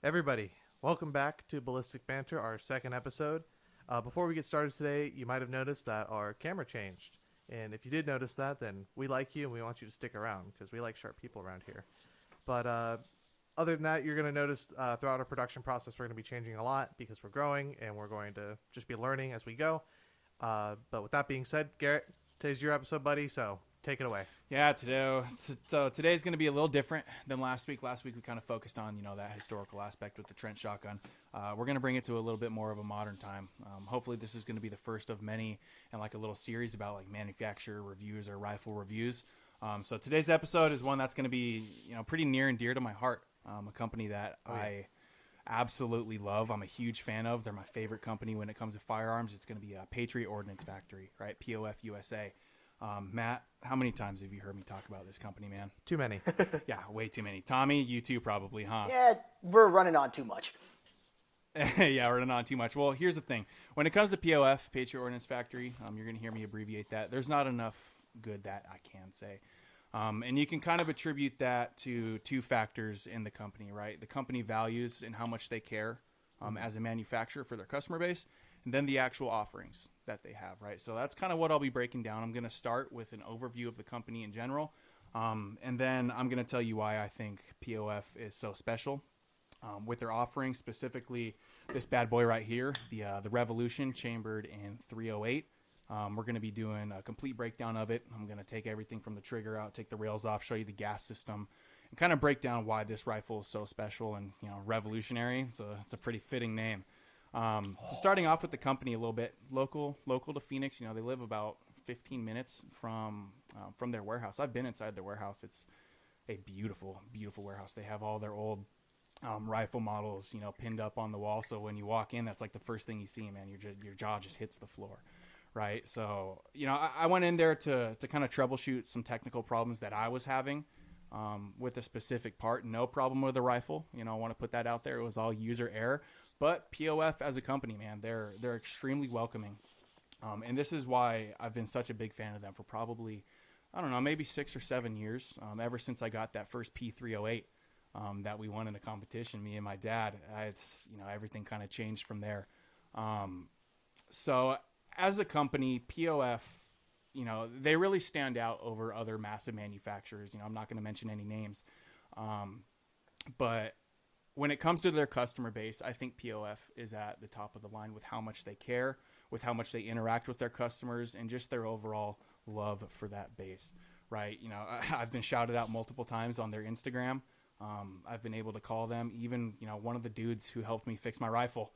Everybody, welcome back to Ballistic Banter, our second episode. Before we get started today, you might have noticed that our camera changed. And if you did notice that, then we like you and we want you to stick around because we like sharp people around here. But other than that, you're going to notice throughout our production process, we're going to be changing a lot because we're growing and we're going to just be learning as we go. But with that being said, Garrett, today's your episode, buddy, so take it away. Yeah, today's going to be a little different than last week. Last week we kind of focused on, that historical aspect with the Trent shotgun. We're going to bring it to a little bit more of a modern time. Hopefully this is going to be the first of many and like a little series about like manufacturer reviews or rifle reviews. So today's episode is one that's going to be, pretty near and dear to my heart. A company that I absolutely love. I'm a huge fan of. They're my favorite company when it comes to firearms. It's going to be a Patriot Ordinance Factory, right? POF USA. Matt, how many times have you heard me talk about this company, man? Too many. Yeah, way too many. Tommy, you too probably, huh? Yeah, we're running on too much. Yeah, we're running on too much. Well, here's the thing. When it comes to POF, Patriot Ordnance Factory, you're going to hear me abbreviate that. There's not enough good that I can say. And you can kind of attribute that to two factors in the company, right? The company values and how much they care as a manufacturer for their customer base, and then the actual offerings that they have, right? So that's kind of what I'll be breaking down. I'm going to start with an overview of the company in general, and then I'm going to tell you why I think POF is so special with their offerings, specifically this bad boy right here, the Revolution chambered in 308. We're going to be doing a complete breakdown of it. I'm going to take everything from the trigger out, take the rails off, show you the gas system, and kind of break down why this rifle is so special and revolutionary. So it's a pretty fitting name. So starting off with the company a little bit, local to Phoenix. They live about 15 minutes from their warehouse. I've been inside their warehouse. It's a beautiful, beautiful warehouse. They have all their old rifle models, pinned up on the wall. So when you walk in, that's like the first thing you see, man. Your jaw just hits the floor. Right. So, I went in there to kind of troubleshoot some technical problems that I was having with a specific part. No problem with the rifle. I want to put that out there. It was all user error. But POF as a company, man, they're extremely welcoming. And this is why I've been such a big fan of them for probably, I don't know, maybe 6 or 7 years, ever since I got that first P308 that we won in the competition, me and my dad. It's, everything kind of changed from there. So as a company, POF, they really stand out over other massive manufacturers. I'm not going to mention any names. But when it comes to their customer base, I think POF is at the top of the line with how much they care, with how much they interact with their customers, and just their overall love for that base, right? I've been shouted out multiple times on their Instagram. I've been able to call them. Even, one of the dudes who helped me fix my rifle,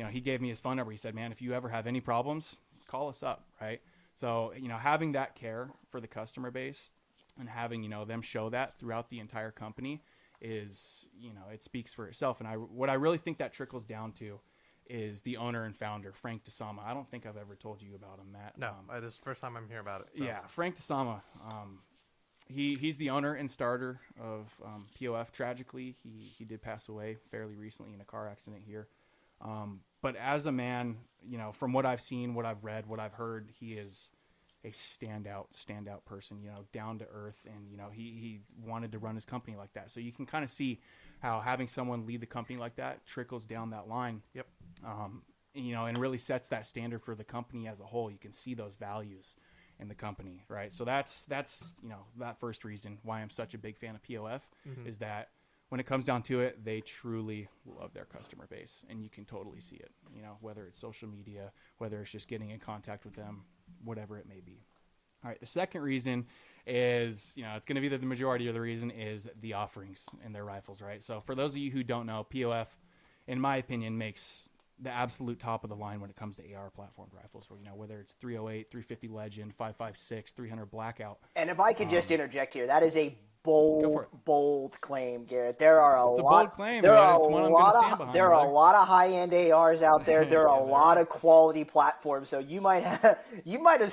he gave me his phone number. He said, man, if you ever have any problems, call us up, right? So, having that care for the customer base and having, them show that throughout the entire company is, it speaks for itself. And what I really think that trickles down to is the owner and founder, Frank DeSama. I don't think I've ever told you about him, Matt. No, it is the first time I'm hearing about it. So. Yeah, Frank DeSama. He's the owner and starter of POF. Tragically, he did pass away fairly recently in a car accident here. But as a man, from what I've seen, what I've read, what I've heard, he is a standout person, down to earth. And, he wanted to run his company like that. So you can kind of see how having someone lead the company like that trickles down that line. Yep. And really sets that standard for the company as a whole. You can see those values in the company, right? So that's that first reason why I'm such a big fan of POF is that when it comes down to it, they truly love their customer base, and you can totally see it, whether it's social media, whether it's just getting in contact with them, whatever it may be. All right, the second reason is, it's going to be the majority of the reason is the offerings in their rifles, right? So for those of you who don't know, POF, in my opinion, makes the absolute top of the line when it comes to AR platformed rifles, whether it's 308, 350 Legend, 5.56, 300 Blackout. And if I could just interject here, that is a bold claim, Garrett. There are a lot of high-end ARs out there. There are a lot of quality platforms. So you might have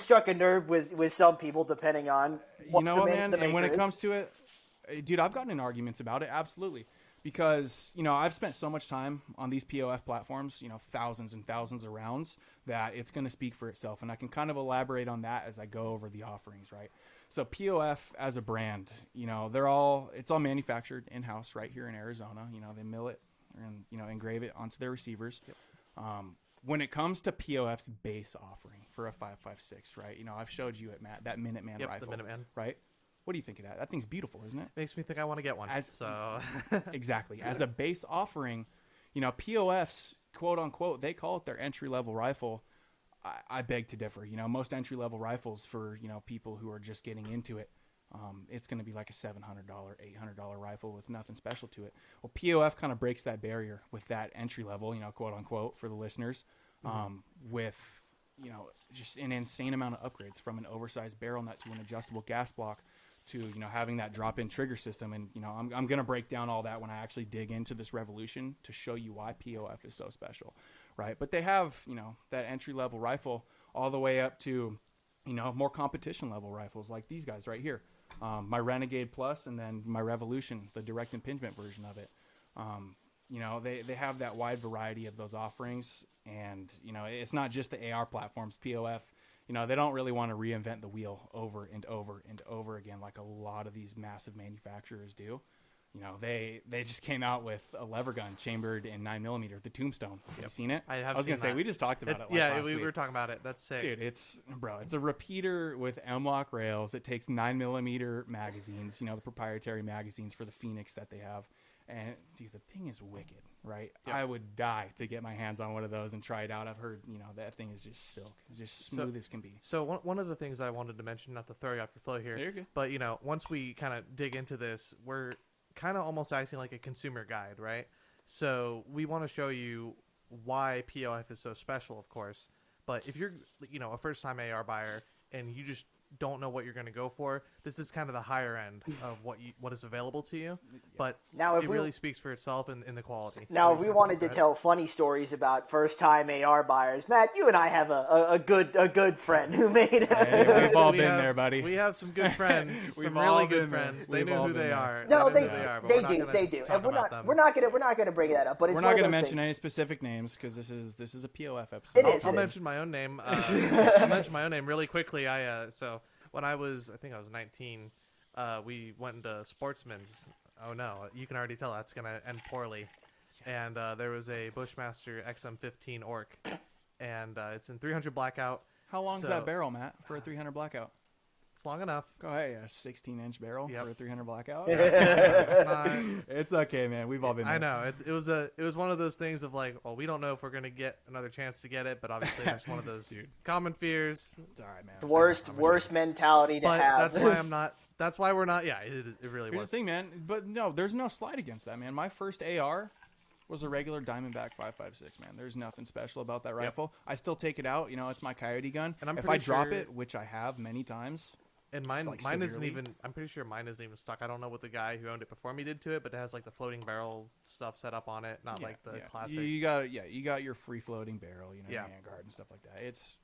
struck a nerve with some people, depending on what man. And when it comes to it, dude, I've gotten in arguments about it. Absolutely. Because, I've spent so much time on these POF platforms, thousands and thousands of rounds, that it's going to speak for itself. And I can kind of elaborate on that as I go over the offerings, right? So POF as a brand, it's all manufactured in-house right here in Arizona. They mill it and engrave it onto their receivers. Yep. When it comes to POF's base offering for a 5.56, right? I've showed you it, Matt, that Minuteman rifle. The Minuteman. Right? What do you think of that? That thing's beautiful, isn't it? Makes me think I want to get one. Exactly. As a base offering, POF's quote unquote, they call it their entry level rifle. I beg to differ. Most entry level rifles for people who are just getting into it, it's going to be like a $700, $800 rifle with nothing special to it. Well, POF kind of breaks that barrier with that entry level, quote unquote, for the listeners, with just an insane amount of upgrades, from an oversized barrel nut to an adjustable gas block to having that drop-in trigger system. And I'm going to break down all that when I actually dig into this revolution to show you why POF is so special, right? But they have that entry-level rifle all the way up to more competition level rifles like these guys right here, my Renegade Plus, and then my Revolution, the direct impingement version of it. They have that wide variety of those offerings, and it's not just the AR platforms. POF, they don't really want to reinvent the wheel over and over and over again like a lot of these massive manufacturers do. They just came out with a lever gun chambered in 9mm, the Tombstone. Have you seen it? I have. I was seen gonna say, that. we just talked about it. We were talking about it. That's sick, dude. It's a repeater with M-lock rails. It takes 9mm magazines. The proprietary magazines for the Phoenix that they have. And dude, the thing is wicked, right? Yep. I would die to get my hands on one of those and try it out. I've heard, that thing is just silk. It's just smooth as can be. So one of the things I wanted to mention, not to throw you off your flow here, you're good. But once we kind of dig into this, we're kind of almost acting like a consumer guide, right? So we want to show you why POF is so special, of course. But if you're, a first-time AR buyer and you just don't know what you're going to go for, this is kind of the higher end of what is available to you. But now, if it really speaks for itself in the quality. Now, if we wanted to tell funny stories about first-time AR buyers, Matt, you and I have a good friend who made it. Hey, we've all been there, buddy. We have some good friends, some really good friends. They know who they are. No, they do. And we're not gonna bring that up. But we're not gonna mention any specific names because this is a POF episode. I'll mention my own name. I'll mention my own name really quickly. So when I think I was 19, we went into Sportsman's. Oh no, you can already tell that's gonna end poorly. And there was a Bushmaster XM15 Orc, and it's in 300 blackout. How long's that barrel, Matt, for a 300 blackout? It's long enough. Go ahead, a 16-inch barrel for a 300 blackout. It's okay, man. We've all been there. I know. It was one of those things of like, well, we don't know if we're gonna get another chance to get it, but obviously it's one of those common fears. It's all right, man. The worst mentality to have. That's why I'm not. That's why we're not. Yeah, it really Here's was. the thing, man. But no, there's no slide against that, man. My first AR was a regular Diamondback 5.56, man. There's nothing special about that rifle. I still take it out. It's my Coyote gun. And if I drop it, which I have many times. And mine isn't even. I'm pretty sure mine isn't even stuck. I don't know what the guy who owned it before me did to it, but it has like the floating barrel stuff set up on it, not like the classic. You got your free floating barrel, your handguard and stuff like that. It's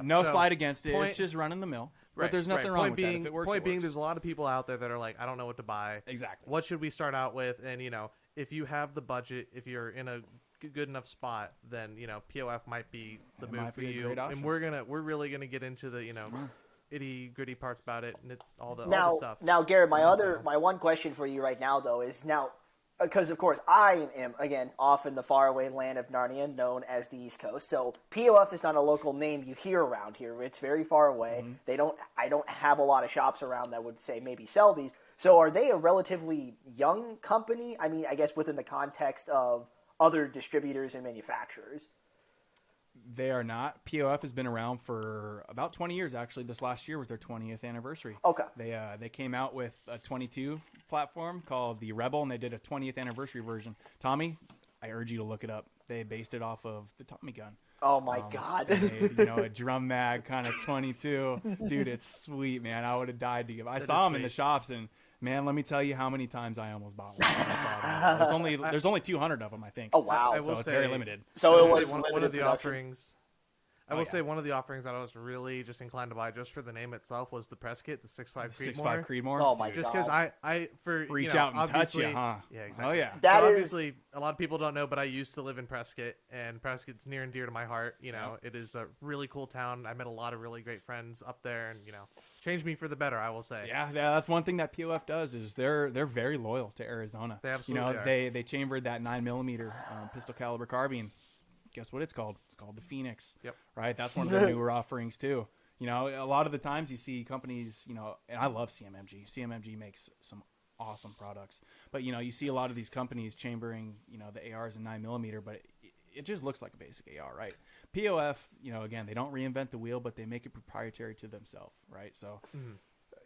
no slide against it. It's just running the mill. But there's nothing wrong with that. If it works, point being, there's a lot of people out there that are like, I don't know what to buy. Exactly. What should we start out with? And if you have the budget, if you're in a good enough spot, then POF might be the move for you. And we're really gonna get into the itty gritty parts about it and all the stuff. Now, Garrett, my one question for you right now though is because of course I am again off in the faraway land of Narnia, known as the East Coast. So POF is not a local name you hear around here. It's very far away. I don't have a lot of shops around that would say maybe sell these. So are they a relatively young company? I mean, I guess within the context of other distributors and manufacturers. They are not. POF has been around for about 20 years. Actually, this last year was their 20th anniversary. Okay. They came out with a 22 platform called the Rebel, and they did a 20th anniversary version. Tommy, I urge you to look it up. They based it off of the Tommy gun. Oh my God! A drum mag kind of 22. Dude, it's sweet, man. I would have died to give. I saw them in the shops, and man, let me tell you how many times I almost bought one. There's only 200 of them, I think. Oh wow! I will so it's say, very limited. So it was one of the offerings. I will say one of the offerings that I was really just inclined to buy just for the name itself was the press kit, the 6.5 Creedmoor. 6.5 Creedmoor. Oh my Just god. because I Reach out and touch obviously, you, huh? Yeah, exactly. Oh yeah. That so is- obviously a lot of people don't know, but I used to live in Prescott, and Prescott's near and dear to my heart. It is a really cool town. I met a lot of really great friends up there, and changed me for the better, I will say. Yeah, that's one thing that POF does is they're very loyal to Arizona. They absolutely are. They chambered that 9mm pistol caliber carbine. Guess what it's called? It's called the Phoenix. Yep. Right. That's one of their newer offerings too. A lot of the times you see companies, and I love CMMG. CMMG makes some awesome products, but you see a lot of these companies chambering, the ARs in 9mm, but it just looks like a basic AR, right? POF, again, they don't reinvent the wheel, but they make it proprietary to themselves, right? So.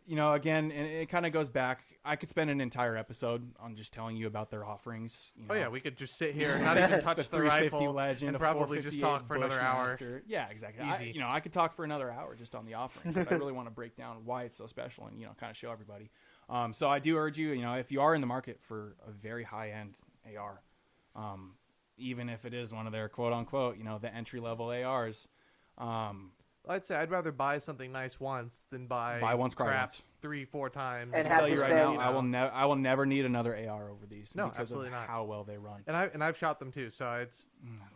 Again, and it kind of goes back. I could spend an entire episode on just telling you about their offerings. Oh yeah, we could just sit here and not even touch the rifle Legend, and probably just talk for another hour. Yeah, exactly. Easy. I could talk for another hour just on the offering, but I really want to break down why it's so special and kind of show everybody. So I do urge you, if you are in the market for a very high end AR, even if it is one of their quote unquote, the entry level ARs. I'd say I'd rather buy something nice once than buy once, cry crap once. 3-4 times. And I have tell to you right spend- now, I will never need another AR over these. No, because absolutely of not. how well they run. And I've shot them too, so it's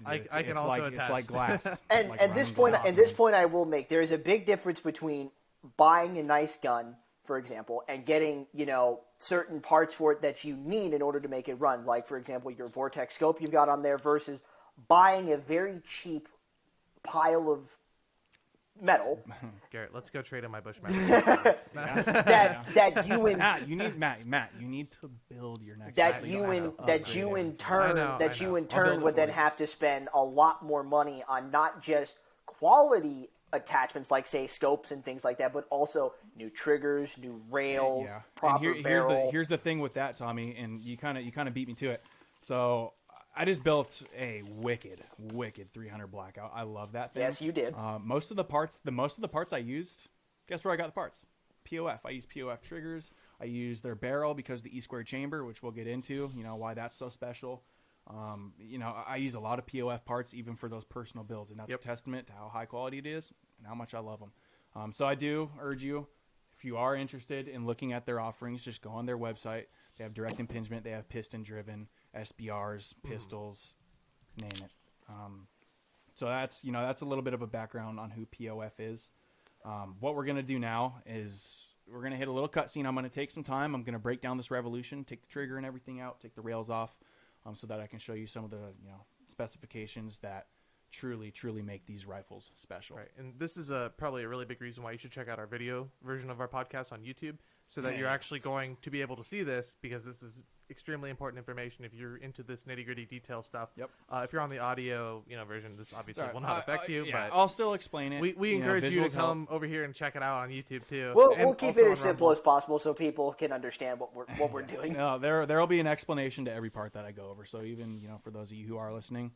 I Dude, can it's also like, attest. It's like glass. It's And like at this running point, glass. at this point, I will make there is a big difference between buying a nice gun, for example, and getting certain parts for it that you need in order to make it run. Like for example, your Vortex scope you've got on there versus buying a very Oh, cheap pile of metal Garrett, let's go trade in my Bushmaster. that you in Matt, you need to build your next. that one, so you don't in have to that upgrade you in everything. turn I know. that I'll you in build turn it would for then you. have to spend a lot more money on not just quality attachments like say scopes and things like that, but also new triggers, new rails, Yeah. proper And barrel. here's the thing with that, Tommy, and you kind of beat me to it. So I just built a wicked 300 blackout. I love that thing. Yes, you did. Most of the parts I used, guess where I got the parts? POF. I use POF triggers. I use their barrel because of the E-squared chamber, which we'll get into. Why that's so special. I use a lot of POF parts even for those personal builds, and that's a testament to how high quality it is and how much I love them. So I do urge you, if you are interested in looking at their offerings, just go on their website. They have direct impingement. They have piston driven SBRs, pistols, name it. So that's a little bit of a background on who POF is. What we're gonna do now is we're gonna hit a little cutscene. I'm gonna take some time. I'm gonna break down this Revolution, take the trigger and everything out, take the rails off, so that I can show you some of the specifications that truly make these rifles special. Right, and this is probably a really big reason why you should check out our video version of our podcast on YouTube, so that you're actually going to be able to see this, because this is extremely important information if you're into this nitty-gritty detail stuff. Yep. If you're on the audio version, this obviously Sorry, will not affect you, yeah, but I'll still explain it. we encourage you to visuals help. come over here and check it out on YouTube too. We'll And keep also it on as simple Rumble. as possible so people can understand what we're doing. No, there'll be an explanation to every part that I go over. So even for those of you who are listening,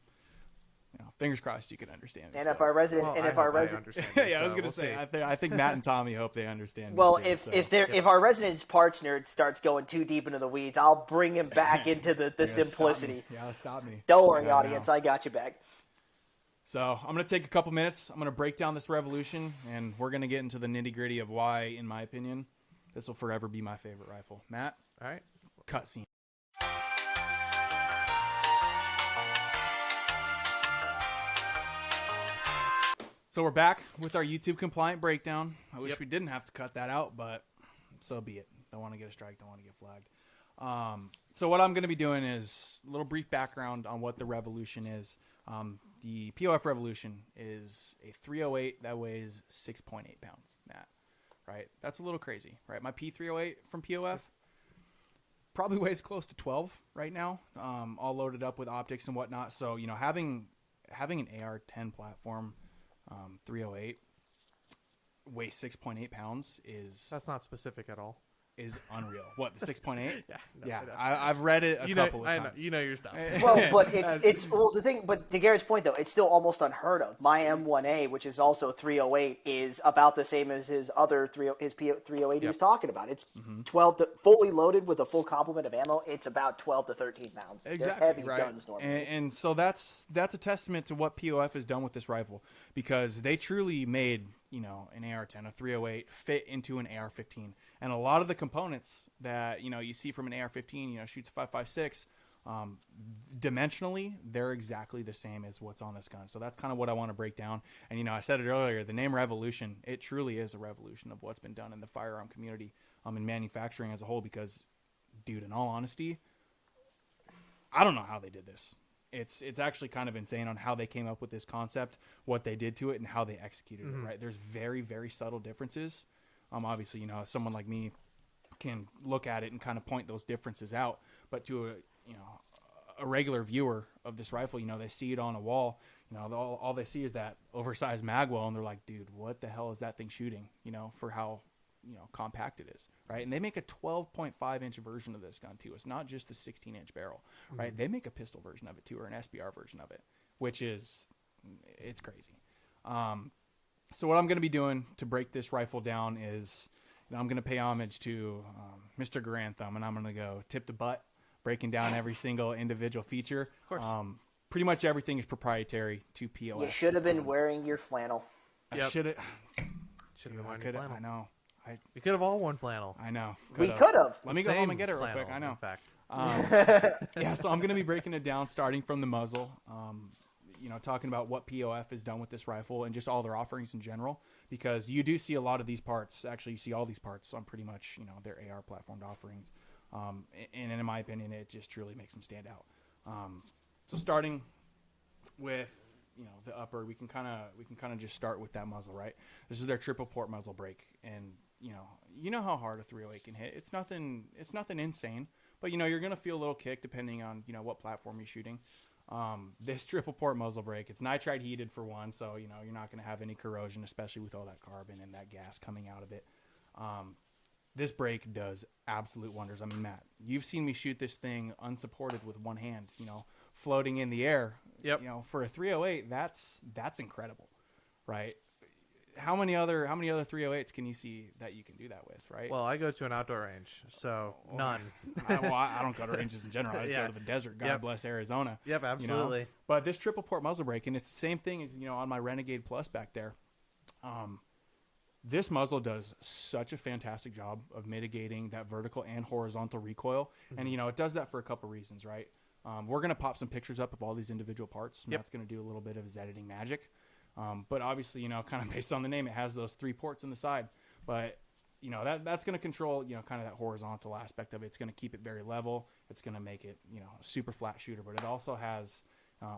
fingers crossed you can understand. And if our resident, Well, and I if our hope I resident, understand you, yeah, I was so gonna we'll say. see. I think Matt and Tommy hope they understand. well, me too, so. if our resident parts nerd starts going too deep into the weeds, I'll bring him back into the Yeah, simplicity. stop me. Don't worry, Yeah, audience, no. I got you back. So I'm gonna take a couple minutes. I'm gonna break down this Revolution, and we're gonna get into the nitty gritty of why, in my opinion, this will forever be my favorite rifle. Matt, All right. cutscene. So we're back with our YouTube compliant breakdown. I wish we didn't have to cut that out, but so be it. Don't want to get a strike. Don't want to get flagged. So what I'm going to be doing is a little brief background on what the Revolution is. The POF Revolution is a 308 that weighs 6.8 pounds, Matt. Right? That's a little crazy, right? My P308 from POF probably weighs close to 12 right now, all loaded up with optics and whatnot. So, having an AR-10 platform, 308, weighs 6.8 pounds is... That's not specific at all. is unreal. What, the 6.8? Yeah, no, Yeah, I know. I've read it a couple of I times. know, you know your stuff. Well, but the thing. But to Garrett's point, though, it's still almost unheard of. My M1A, which is also 308, is about the same as his other 308 he was talking about. It's 12 fully loaded with a full complement of ammo. It's about 12 to 13 pounds. Exactly, They're heavy right. guns normally. And so that's a testament to what POF has done with this rifle, because they truly made, you know, an AR-10, a 308 fit into an AR-15. And a lot of the components that, you know, you see from an AR-15, you know, shoots 5.56, dimensionally, they're exactly the same as what's on this gun. So that's kind of what I want to break down. And, you know, I said it earlier, the name Revolution, it truly is a revolution of what's been done in the firearm community, in manufacturing as a whole, because, dude, in all honesty, I don't know how they did this. It's actually kind of insane on how they came up with this concept, what they did to it, and how they executed it, right? There's very, very subtle differences. Obviously, you know, someone like me can look at it and kind of point those differences out, but to a regular viewer of this rifle, you know, they see it on a wall, you know, all they see is that oversized mag well, and they're like, dude, what the hell is that thing shooting, you know, for how, you know, compact it is, right? And they make a 12.5 inch version of this gun too. It's not just the 16-inch barrel, right? They make a pistol version of it too, or an SBR version of it, which is, it's crazy. So what I'm going to be doing to break this rifle down is, you know, I'm going to pay homage to Mr. Grantham, and I'm going to go tip to butt, breaking down every single individual feature. Of course. Pretty much everything is proprietary to POF. You should have been wearing your flannel. I Yep. should have. Should have been wearing your flannel. I know. We could have all worn flannel. I know. We could have. Let me go home Same and get it real flannel, quick. I know. In fact. Yeah, so I'm going to be breaking it down, starting from the muzzle. You know, talking about what POF has done with this rifle and just all their offerings in general, because you do see a lot of these parts. Actually, you see all these parts on pretty much, you know, their AR platformed offerings. And in my opinion, it just truly makes them stand out. So starting with, you know, the upper, we can kind of just start with that muzzle, right? This is their triple port muzzle brake, and you know how hard a 308 can hit. It's nothing insane, but you know, you're gonna feel a little kick depending on, you know, what platform you're shooting. This triple port muzzle brake, it's nitride heated for one, so you know you're not gonna have any corrosion, especially with all that carbon and that gas coming out of it. This brake does absolute wonders. I mean, Matt, you've seen me shoot this thing unsupported with one hand, you know, floating in the air. Yep. You know, for a 308, that's incredible, right? How many other 308s can you see that you can do that with, right? Well, I go to an outdoor range, so none. I don't go to ranges in general. I just Yeah. go to the desert. God bless Arizona. Yep, absolutely. You know? But this triple port muzzle brake, and it's the same thing as, you know, on my Renegade Plus back there. This muzzle does such a fantastic job of mitigating that vertical and horizontal recoil. And, you know, it does that for a couple reasons, right? We're going to pop some pictures up of all these individual parts. Yep. Matt's going to do a little bit of his editing magic. But obviously, you know, kind of based on the name, it has those 3 ports in the side. But, you know, that's going to control, you know, kind of that horizontal aspect of it. It's going to keep it very level. It's going to make it, you know, a super flat shooter. But it also has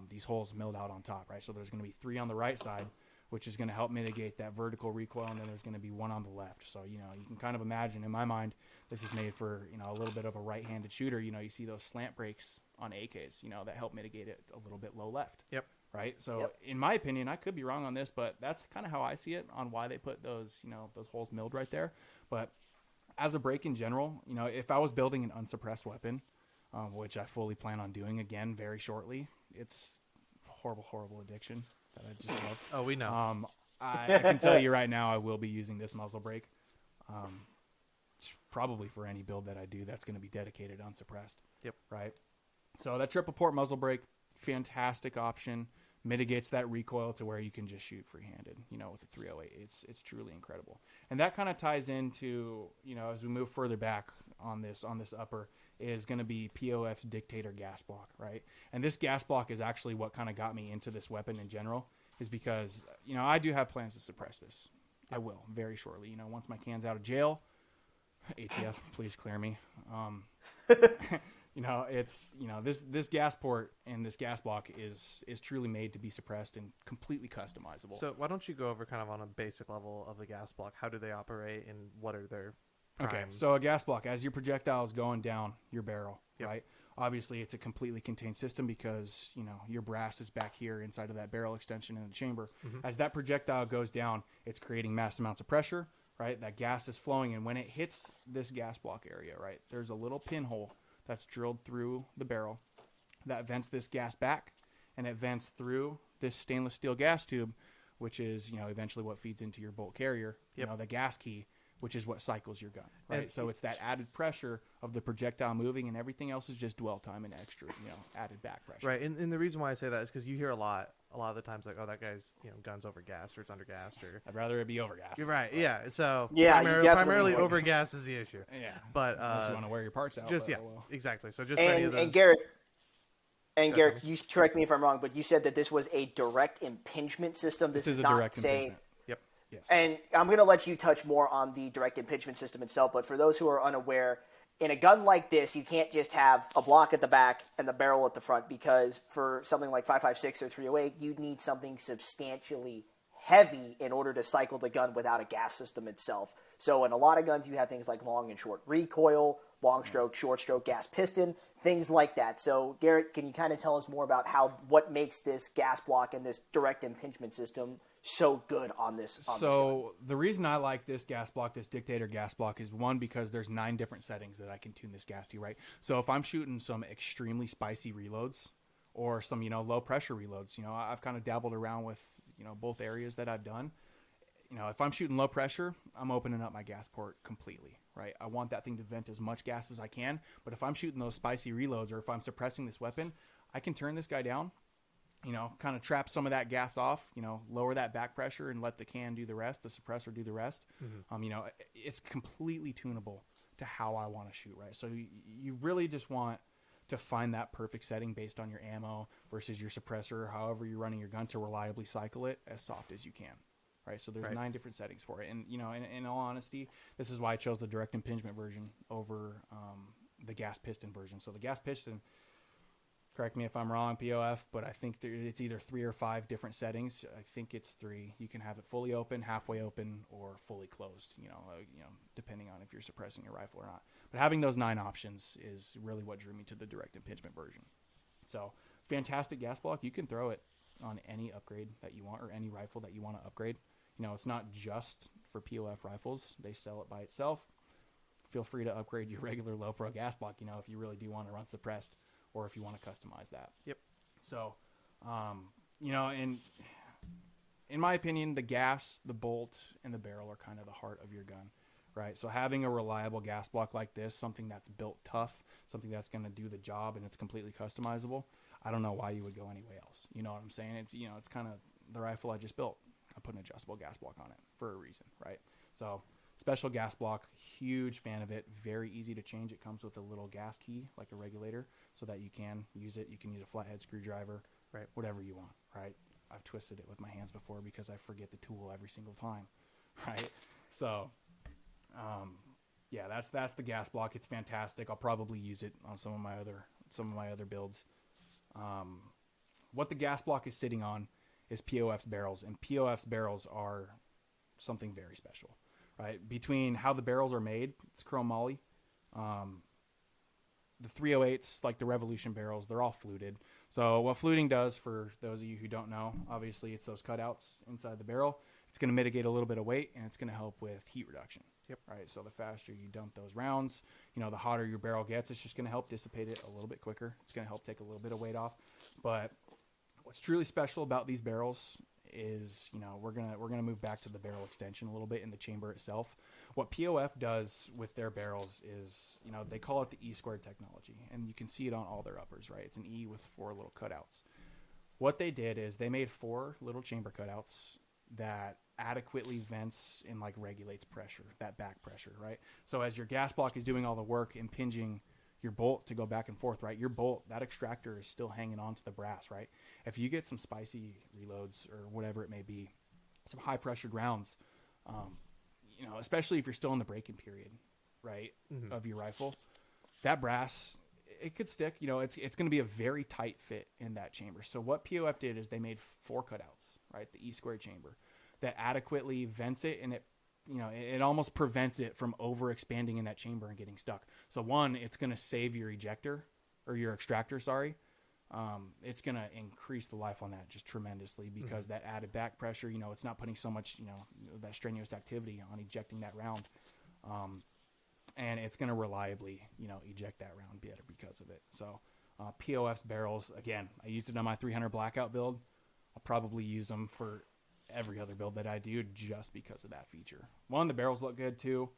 these holes milled out on top, right? So there's going to be 3 on the right side, which is going to help mitigate that vertical recoil, and then there's going to be 1 on the left. So, you know, you can kind of imagine, in my mind, this is made for, you know, a little bit of a right-handed shooter. You know, you see those slant brakes on AKs, you know, that help mitigate it a little bit low left. Yep. Right? So, in my opinion, I could be wrong on this, but that's kind of how I see it on why they put those, you know, those holes milled right there. But as a brake in general, you know, if I was building an unsuppressed weapon, which I fully plan on doing again very shortly, it's a horrible, horrible addiction that I just love. Oh, we know. I can tell you right now, I will be using this muzzle brake. Probably for any build that I do, that's going to be dedicated unsuppressed. Yep. Right. So that triple port muzzle brake, fantastic option. Mitigates that recoil to where you can just shoot free-handed, you know, with a 308. It's truly incredible. And that kind of ties into, you know, as we move further back on this upper, is going to be POF's Dictator gas block, right? And this gas block is actually what kind of got me into this weapon in general, is because, you know, I do have plans to suppress this. I will very shortly. You know, once my can's out of jail, ATF, please clear me. You know, it's, you know, this gas port and this gas block is truly made to be suppressed and completely customizable. So why don't you go over kind of on a basic level of the gas block? How do they operate, and what are their prime? Okay, so a gas block, as your projectile is going down your barrel, Yep. right? Obviously, it's a completely contained system because, you know, your brass is back here inside of that barrel extension in the chamber. As that projectile goes down, it's creating mass amounts of pressure, right? That gas is flowing, and when it hits this gas block area, right, there's a little pinhole that's drilled through the barrel that vents this gas back, and it vents through this stainless steel gas tube, which is, eventually what feeds into your bolt carrier, the gas key, which is what cycles your gun, right? And so it's that added pressure of the projectile moving, and everything else is just dwell time and extra, added back pressure. Right, and the reason why I say that is because you hear a lot of the times, like, oh, that guy's, gun's overgassed or it's undergassed, or I'd rather it be overgassed. You're right, yeah. So Yeah, primarily overgas is the issue. Yeah, but unless you want to wear your parts out. just but, well. exactly. So just for any of those. And Garrett, you correct me if I'm wrong, but you said that this was a direct impingement system. This is a not direct impingement. Yep. Yes. And I'm going to let you touch more on the direct impingement system itself, but for those who are unaware, in a gun like this, you can't just have a block at the back and the barrel at the front, because for something like 5.56 or 308, you need something substantially heavy in order to cycle the gun without a gas system itself. So in a lot of guns, you have things like long and short recoil, long stroke, short stroke, gas piston, things like that. So Garrett, can you kind of tell us more about what makes this gas block and this direct impingement system so good on this? So the reason I like this gas block, this Dictator gas block, is one, because there's 9 different settings that I can tune this gas to, right? So if I'm shooting some extremely spicy reloads or some, low pressure reloads, I've kind of dabbled around with, both areas that I've done. If I'm shooting low pressure, I'm opening up my gas port completely, right? I want that thing to vent as much gas as I can. But if I'm shooting those spicy reloads, or if I'm suppressing this weapon, I can turn this guy down, kind of trap some of that gas off, lower that back pressure and let the can do the rest, the suppressor do the rest. Mm-hmm. It's completely tunable to how I want to shoot, right? So you really just want to find that perfect setting based on your ammo versus your suppressor, however you're running your gun, to reliably cycle it as soft as you can. Right, so there's 9 different settings for it, and in all honesty, this is why I chose the direct impingement version over the gas piston version. So the gas piston, correct me if I'm wrong, POF, but I think it's either 3 or 5 different settings. I think it's 3. You can have it fully open, halfway open, or fully closed. Depending on if you're suppressing your rifle or not. But having those 9 options is really what drew me to the direct impingement version. So fantastic gas block. You can throw it on any upgrade that you want, or any rifle that you want to upgrade. It's not just for POF rifles. They sell it by itself. Feel free to upgrade your regular low pro gas block, if you really do want to run suppressed, or if you want to customize that. Yep. So, in my opinion, the gas, the bolt, and the barrel are kind of the heart of your gun, right? So having a reliable gas block like this, something that's built tough, something that's going to do the job, and it's completely customizable, I don't know why you would go anywhere else. You know what I'm saying? It's kind of the rifle I just built. I put an adjustable gas block on it for a reason, right? So special gas block, huge fan of it. Very easy to change. It comes with a little gas key, like a regulator, so that you can use it. You can use a flathead screwdriver, right? Whatever you want, right? I've twisted it with my hands before because I forget the tool every single time, right? So, that's the gas block. It's fantastic. I'll probably use it on some of my other builds. What the gas block is sitting on is POF's barrels, and POF's barrels are something very special, right? Between how the barrels are made, it's chrome moly. The 308s, like the Revolution barrels, they're all fluted. So what fluting does, for those of you who don't know, obviously it's those cutouts inside the barrel. It's going to mitigate a little bit of weight, and it's going to help with heat reduction. Yep. Right. So the faster you dump those rounds, the hotter your barrel gets. It's just going to help dissipate it a little bit quicker. It's going to help take a little bit of weight off. But what's truly special about these barrels is, we're gonna move back to the barrel extension a little bit in the chamber itself. What POF does with their barrels is, they call it the E-squared technology, and you can see it on all their uppers, right? It's an E with 4 little cutouts. What they did is they made 4 little chamber cutouts that adequately vents and regulates pressure, that back pressure, right? So as your gas block is doing all the work, impinging your bolt to go back and forth, right? Your bolt, that extractor is still hanging on to the brass, right? If you get some spicy reloads or whatever it may be, some high pressured rounds, especially if you're still in the break-in period, right, mm-hmm. of your rifle, that brass, it could stick. It's going to be a very tight fit in that chamber. So what POF did is they made 4 cutouts, right, the E-squared chamber, that adequately vents it, and it almost prevents it from over expanding in that chamber and getting stuck. So one, it's going to save your ejector, or your extractor, sorry, it's going to increase the life on that just tremendously because that added back pressure, it's not putting so much, that strenuous activity on ejecting that round. And it's going to reliably, eject that round better because of it. So POF's barrels, again, I used it on my 300 blackout build. I'll probably use them for every other build that I do just because of that feature. One, the barrels look good too.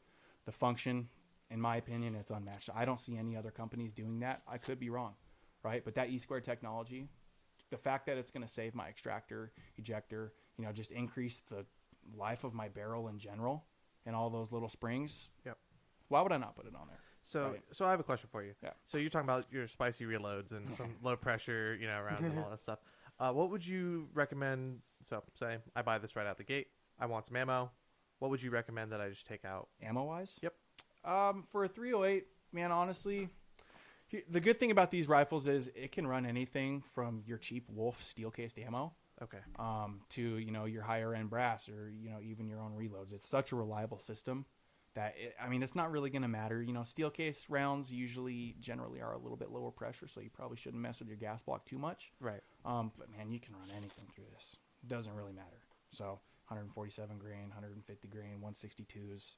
The function, in my opinion, it's unmatched. I don't see any other companies doing that. I could be wrong, right? But that E-squared technology, the fact that it's going to save my extractor, ejector, just increase the life of my barrel in general and all those little springs. Yep. Why would I not put it on there? So, Right. so I have a question for you. Yeah. So you're talking about your spicy reloads and some low pressure, rounds and all that stuff. What would you recommend? So, say I buy this right out the gate. I want some ammo. What would you recommend that I just take out? Ammo-wise? Yep. For a 308, man, honestly, the good thing about these rifles is it can run anything from your cheap Wolf steel-cased ammo Okay. to, your higher-end brass or, even your own reloads. It's such a reliable system that, it's not really going to matter. Steel case rounds generally are a little bit lower pressure, so you probably shouldn't mess with your gas block too much. Right. But, man, you can run anything through this. It doesn't really matter. So 147 grain, 150 grain, 162s,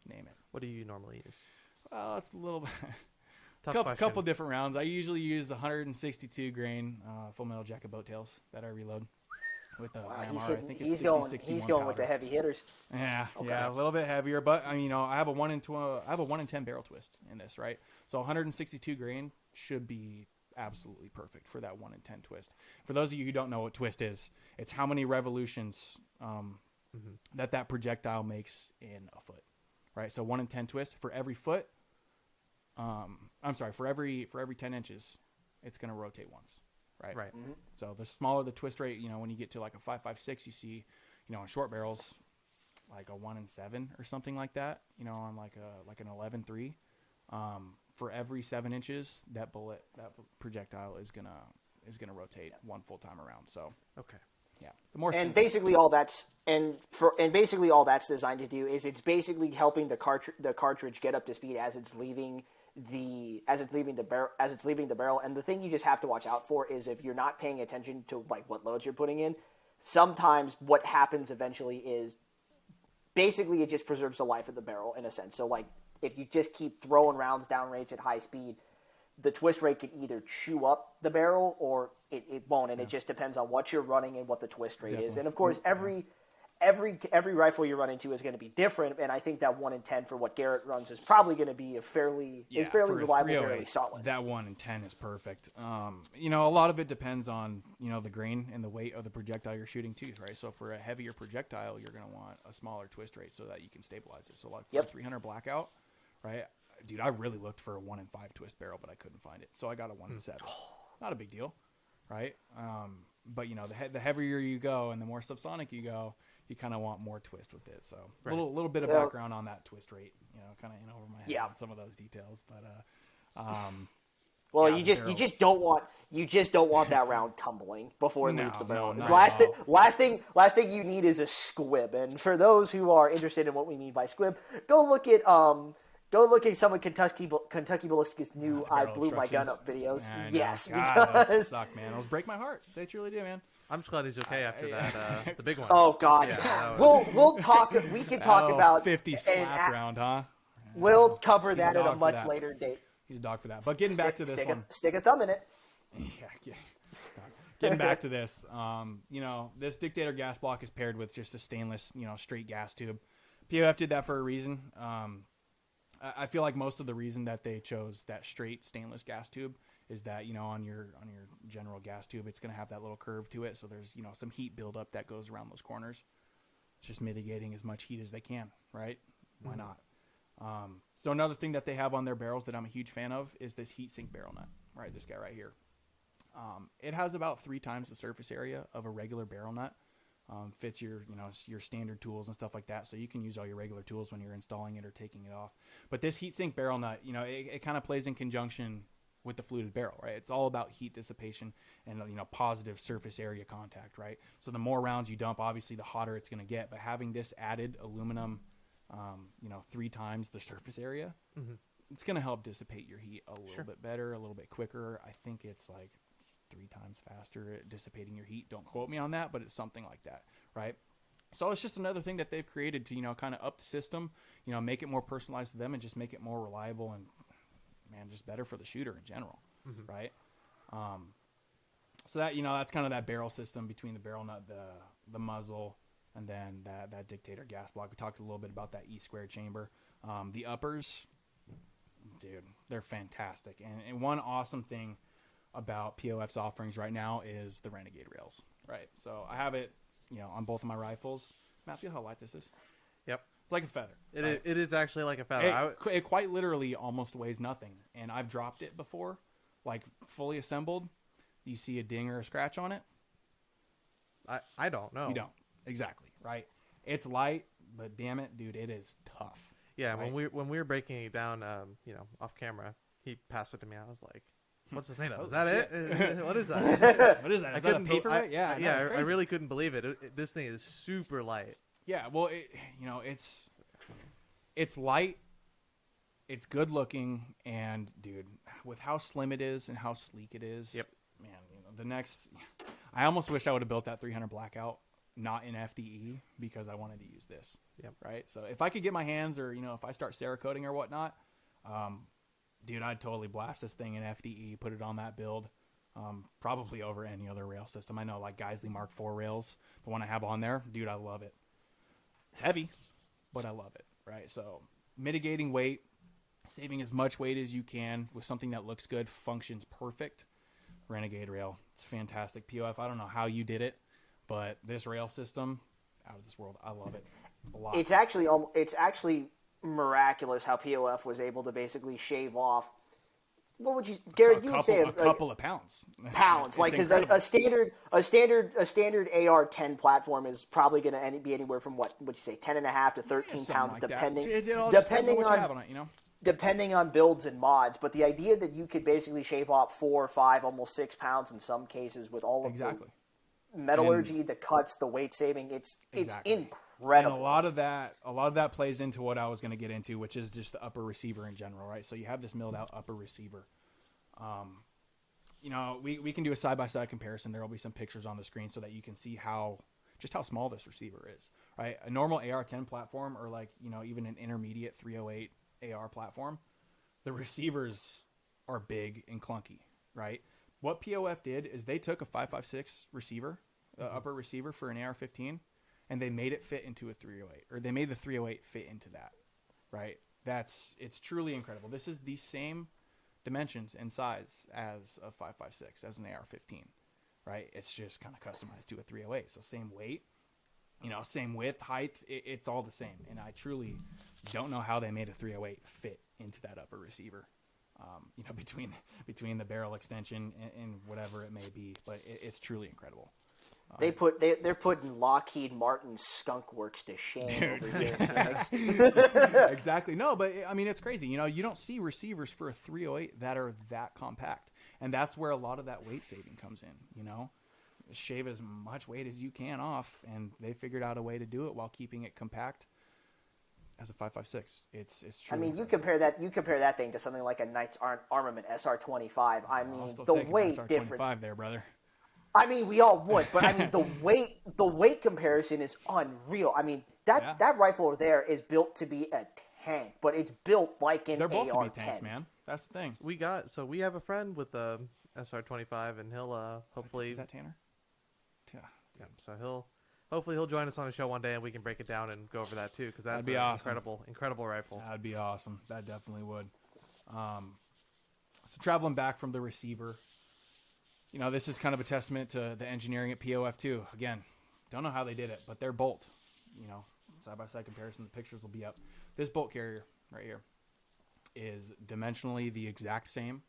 name it. What do you normally use? Well, it's a little Tough question. couple different rounds. I usually use the 162 grain full metal jacket boat tails that I reload with the Wow, IMR. I think it's he's 60, going 61 he's going with powder. the heavy hitters. Yeah, Okay. yeah, a little bit heavier, but I have a 1 in 10 barrel twist in this, right? So 162 grain should be absolutely perfect for that 1 in 10 twist. For those of you who don't know what twist is, it's how many revolutions that projectile makes in a foot, right? So 1 in 10 twist for every foot. For every 10 inches, it's going to rotate once, right? Right. Mm-hmm. So the smaller the twist rate, when you get to like a 5.56, you see, in short barrels, like a 1 in 7 or something like that, on like an 11.3. For every 7 inches, that projectile is gonna rotate one full time around. So Okay. yeah, the more And basically all that's designed to do is it's basically helping the cartridge get up to speed as it's leaving the barrel. And the thing you just have to watch out for is if you're not paying attention to like what loads you're putting in, sometimes what happens eventually is basically it just preserves the life of the barrel in a sense. So like if you just keep throwing rounds downrange at high speed, the twist rate can either chew up the barrel or it won't, and it just depends on what you're running and what the twist rate is. And of course, every rifle you run into is going to be different. And I think that 1 in 10 for what Garrett runs is probably going to be fairly for a reliable, 308, fairly solid. That 1 in 10 is perfect. A lot of it depends on the grain and the weight of the projectile you're shooting too, right? So for a heavier projectile, you're going to want a smaller twist rate so that you can stabilize it. So like for a 300 blackout, right? Dude, I really looked for a 1 in 5 twist barrel, but I couldn't find it. So I got a 1 in 7. Not a big deal, right? But the heavier you go and the more subsonic you go, you kind of want more twist with it. So a little bit of background on that twist rate, kind of in over my head on some of those details. But Well, yeah, you just don't want that round tumbling before it leaves the barrel. no, Last thing you need is a squib. And for those who are interested in what we mean by squib, go look at some of Kentucky Ballistic's new "I Blew My Gun Up" videos. I know. Yes, God, those because suck, man. Those break my heart. They truly do, man. I'm just glad he's okay after that. The big one. oh god, Yeah, that we'll talk. We can talk about 50 slap round, huh? We'll cover that a at a dog for much that. later date. He's a dog for that. But getting back to this one. Stick a thumb in it. Yeah. Getting back to this, this Dictator gas block is paired with just a stainless, straight gas tube. POF did that for a reason. I feel like most of the reason that they chose that straight stainless gas tube is that, on your general gas tube, it's going to have that little curve to it. So there's, some heat buildup that goes around those corners. It's just mitigating as much heat as they can, right? Why not? So another thing that they have on their barrels that I'm a huge fan of is this heat sink barrel nut, right? This guy right here. It has about 3 times the surface area of a regular barrel nut. Fits your standard tools and stuff like that. So you can use all your regular tools when you're installing it or taking it off. But this heatsink barrel nut, it kind of plays in conjunction with the fluted barrel, right? It's all about heat dissipation and, positive surface area contact, right? So the more rounds you dump, obviously the hotter it's going to get. But having this added aluminum, 3 times the surface area, it's going to help dissipate your heat a little bit better, a little bit quicker. I think it's like 3 times faster at dissipating your heat. Don't quote me on that, but it's something like that, right? So it's just another thing that they've created to, kind of up the system, make it more personalized to them and just make it more reliable and, man, just better for the shooter in general, right? So that, that's kind of that barrel system between the barrel nut, the muzzle, and then that dictator gas block. We talked a little bit about that E-square chamber. The uppers, dude, they're fantastic. And one awesome thing about POF's offerings right now is the Renegade rails, right? So I have it, on both of my rifles. Matt, feel how light this is? Yep. It's like a feather. It is actually like a feather. It quite literally almost weighs nothing. And I've dropped it before, like fully assembled. You see a ding or a scratch on it? I don't know. You don't. Exactly, right? It's light, but damn it, dude, it is tough. Yeah, right? when we were breaking it down, off camera, he passed it to me. I was like, "What's this made of? Is that it? What is that? What is that? Is that a paper? Yeah, I really couldn't believe it. This thing is super light. Yeah, well, it's light, it's good looking, and dude, with how slim it is and how sleek it is, yep, man, I almost wish I would have built that 300 Blackout not in FDE because I wanted to use this. Yep. Right. So if I could get my hands, or if I start Cerakoting or whatnot, dude, I'd totally blast this thing in FDE, put it on that build, probably over any other rail system. I know, like Geisley Mark IV rails, the one I have on there, dude, I love it. It's heavy, but I love it. Right. So mitigating weight, saving as much weight as you can with something that looks good, functions perfect. Renegade rail, it's fantastic. POF, I don't know how you did it, but this rail system, out of this world. I love it a lot. It's actually miraculous how POF was able to basically shave off. What would you, Garrett? You would say a couple of pounds. Pounds, like, because a standard AR-10 platform is probably going to be anywhere from what would you say, 10.5 to 13 pounds, like depending depending on depending on builds and mods. But the idea that you could basically shave off 4 or 5, almost 6 pounds in some cases with all of the metallurgy, the cuts, the weight saving, it's incredible. And a lot of that plays into what I was going to get into, which is just the upper receiver in general, right? So you have this milled out upper receiver. We can do a side-by-side comparison. There will be some pictures on the screen so that you can see how small this receiver is, right? A normal AR-10 platform, or even an intermediate 308 AR platform, the receivers are big and clunky, right? What POF did is they took a 5.56 receiver, upper receiver for an AR-15, and they made it fit into a 308, or they made the 308 fit into that, right? It's truly incredible. This is the same dimensions and size as a 5.56, as an AR-15, right? It's just kind of customized to a 308. So same weight, same width, height, it's all the same. And I truly don't know how they made a 308 fit into that upper receiver, between the barrel extension and whatever it may be. But it's truly incredible. They're putting Lockheed Martin Skunk Works to shame over here. Exactly. No, but I mean, it's crazy. You don't see receivers for a 308 that are that compact, and that's where a lot of that weight saving comes in. Shave as much weight as you can off, and they figured out a way to do it while keeping it compact. As a 5.56, it's true. I mean, you compare that thing to something like a Knights Armament SR-25. I mean, the weight difference there, brother. I mean, we all would, but I mean, the weight comparison is unreal. I mean, that rifle over there is built to be a tank, but it's built like an AR-10. They're both to be tanks, man. That's the thing. We have a friend with a SR-25, and he'll hopefully. Is that Tanner? Yeah. So hopefully he'll join us on a show one day, and we can break it down and go over that too, because that's an awesome. incredible rifle. That'd be awesome. That definitely would. So traveling back from the receiver. This is kind of a testament to the engineering at POF too. Again, don't know how they did it, but their bolt, side-by-side comparison, the pictures will be up. This bolt carrier right here is dimensionally the exact same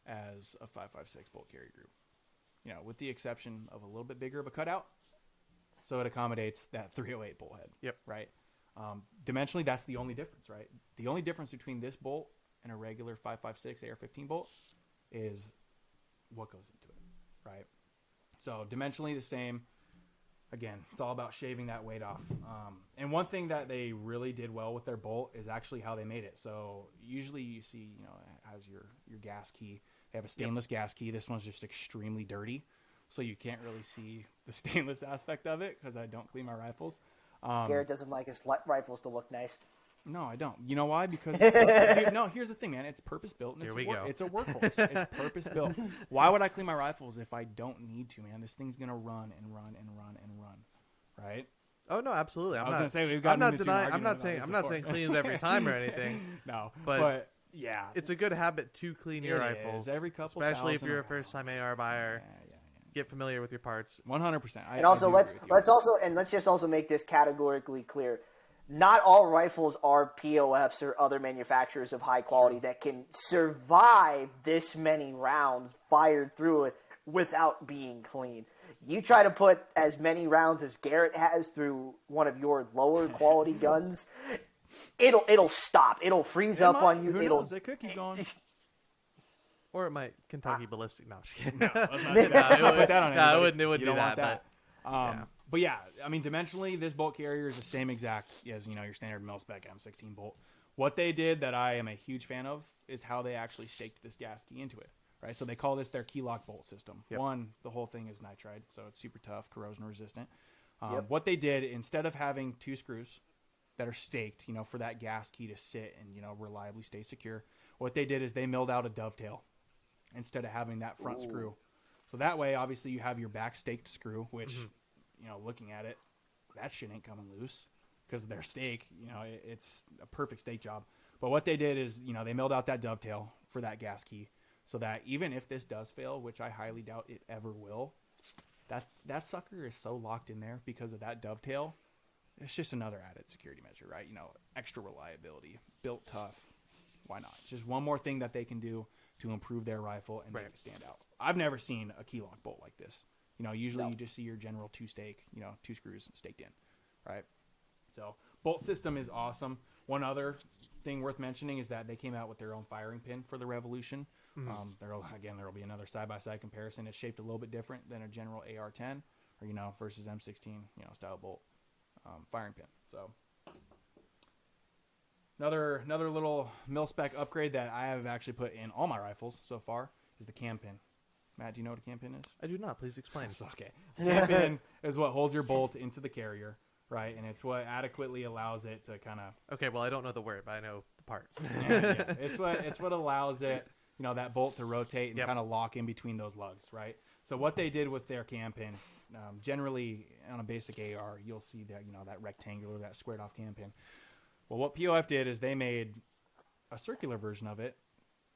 as a 5.56 bolt carrier group. With the exception of a little bit bigger of a cutout, so it accommodates that 308 bolt head. Yep. Right. Dimensionally, that's the only difference, right? The only difference between this bolt and a regular 5.56 AR-15 bolt is what goes into it. Right. So dimensionally the same. Again, it's all about shaving that weight off. And one thing that they really did well with their bolt is actually how they made it. So usually you see, it has your gas key They have a stainless gas key. This one's just extremely dirty, so you can't really see the stainless aspect of it because I don't clean my rifles. Garrett doesn't like his rifles to look nice. No, I don't. You know why? Because dude, no. Here's the thing, man. It's purpose built. And Here we go. It's a workhorse. It's purpose built. Why would I clean my rifles if I don't need to, man? This thing's gonna run and run and run and run, right? Oh no, absolutely. I was gonna say we've I'm gotten not into denying. an I'm not argument saying. about I'm this not before. saying clean it every time or anything. No, But yeah, It's a good habit to clean your It rifles is. Every couple especially if thousand you're a rounds. first-time AR buyer. Get familiar with your parts. 100%. And also, let's just also make this categorically clear. Not all rifles are POFs or other manufacturers of high quality that can survive this many rounds fired through it without being clean. You try to put as many rounds as Garrett has through one of your lower quality guns, it'll stop. It'll freeze up on you. Who It'll knows? It could keep going. Or it might Kentucky ballistic. No, I'm just kidding. Let's not do that. Let's not put that on No, anybody. it wouldn't You do don't want that. that. But yeah, I mean, dimensionally, this bolt carrier is the same exact as your standard mil-spec M16 bolt. What they did that I am a huge fan of is how they actually staked this gas key into it. Right, so they call this their key lock bolt system. Yep. One, the whole thing is nitride, so it's super tough, corrosion resistant. What they did, instead of having two screws that are staked, for that gas key to sit and reliably stay secure, what they did is they milled out a dovetail instead of having that front screw. So that way, obviously, you have your back staked screw, which, looking at it, that shit ain't coming loose because they're stake. It's a perfect stake job. But what they did is, they milled out that dovetail for that gas key so that even if this does fail, which I highly doubt it ever will, that sucker is so locked in there because of that dovetail. It's just another added security measure, right? Extra reliability, built tough. Why not? It's just one more thing that they can do to improve their rifle and make it stand out. I've never seen a key lock bolt like this. Usually you just see your general two stake, two screws staked in, right? So bolt system is awesome. One other thing worth mentioning is that they came out with their own firing pin for the Revolution. There'll be another side-by-side comparison. It's shaped a little bit different than a general AR-10 or, versus M16, style bolt firing pin. So another little mil-spec upgrade that I have actually put in all my rifles so far is the cam pin. Matt, do you know what a cam pin is? I do not. Please explain. It's okay. Cam pin is what holds your bolt into the carrier, right? And it's what adequately allows it to kind of... Okay, well, I don't know the word, but I know the part. yeah. It's what allows it, that bolt to rotate and Yep. kind of lock in between those lugs, right? So what they did with their cam pin, generally on a basic AR, you'll see that, that rectangular, that squared off cam pin. Well, what POF did is they made a circular version of it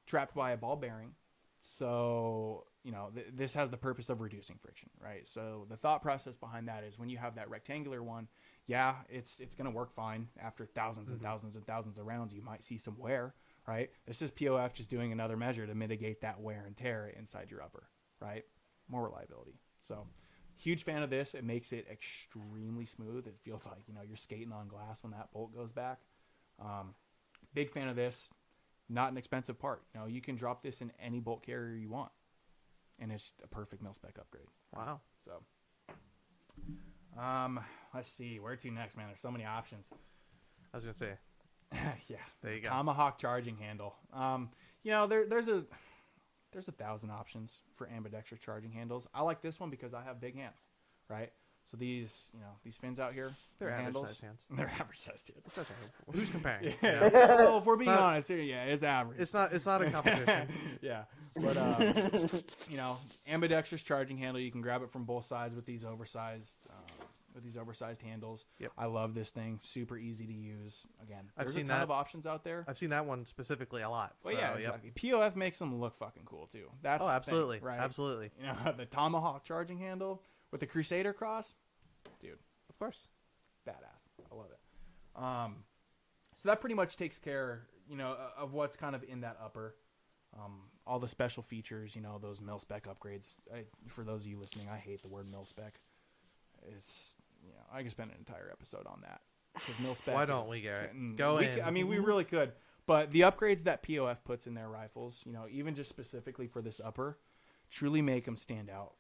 trapped by a ball bearing. So, this has the purpose of reducing friction, right? So the thought process behind that is when you have that rectangular one, yeah, it's going to work fine. After thousands and thousands and thousands of rounds, you might see some wear, right? This is POF just doing another measure to mitigate that wear and tear inside your upper, right? More reliability. So huge fan of this. It makes it extremely smooth. It feels like, you're skating on glass when that bolt goes back. Big fan of this. Not an expensive part. You can drop this in any bolt carrier you want. And it's a perfect mil-spec upgrade. Wow. So, let's see. Where to next, man? There's so many options. I was going to say. Yeah. There you go. Tomahawk charging handle. There's a 1,000 options for ambidextrous charging handles. I like this one because I have big hands, right? So these fins out here, They're the handles, average-sized hands. They're average-sized hands. It's okay. Who's comparing? Yeah. Well, if we're being not- honest here, yeah, it's average. It's not a competition. Yeah, but ambidextrous charging handle. You can grab it from both sides with these oversized handles. Yep. I love this thing. Super easy to use. Again, I've there's seen a ton that. of options out there. I've seen that one specifically a lot. Well, So, yeah, yep. exactly. POF makes them look fucking cool too. That's Oh, the thing, absolutely. right? Absolutely. The Tomahawk charging handle with the Crusader cross, dude, Of course. badass. I love it. So that pretty much takes care, of what's kind of in that upper. All the special features, those mil-spec upgrades. For those of you listening, I hate the word mil-spec. It's, I could spend an entire episode on that. 'Cause mil-spec Why don't is we, Garrett? getting- Go in. I mean, we really could. But the upgrades that POF puts in their rifles, even just specifically for this upper, truly make them stand out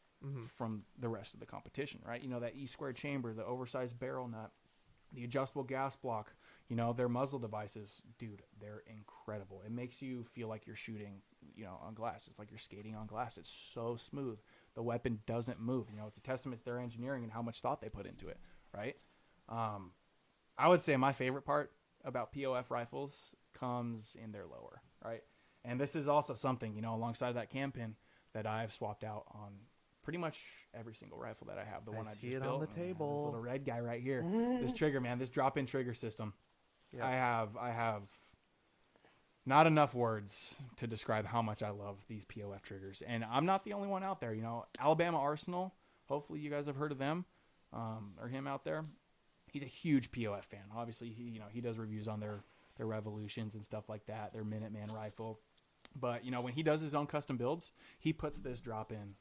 from the rest of the competition, right? That E-squared chamber, the oversized barrel nut, the adjustable gas block, You know, their muzzle devices, dude, they're incredible. It makes you feel like you're shooting, you know, on glass. It's like you're skating on glass. It's so smooth. The weapon doesn't move. You know, it's a testament to their engineering and how much thought they put into it, right? I would say my favorite part about POF rifles comes in their lower, right? And this is also something, you know, alongside that cam pin that I've swapped out on pretty much every single rifle that I have. The one I just see it built. on the This table. little red guy right here. This trigger, man, this drop-in trigger system. Yep. I have not enough words to describe how much I love these POF triggers. And I'm not the only one out there. You know, Alabama Arsenal, hopefully you guys have heard of them, or him out there. He's a huge POF fan. Obviously, he does reviews on their Revolutions and stuff like that, their Minuteman rifle. But, you know, when he does his own custom builds, he puts this drop-in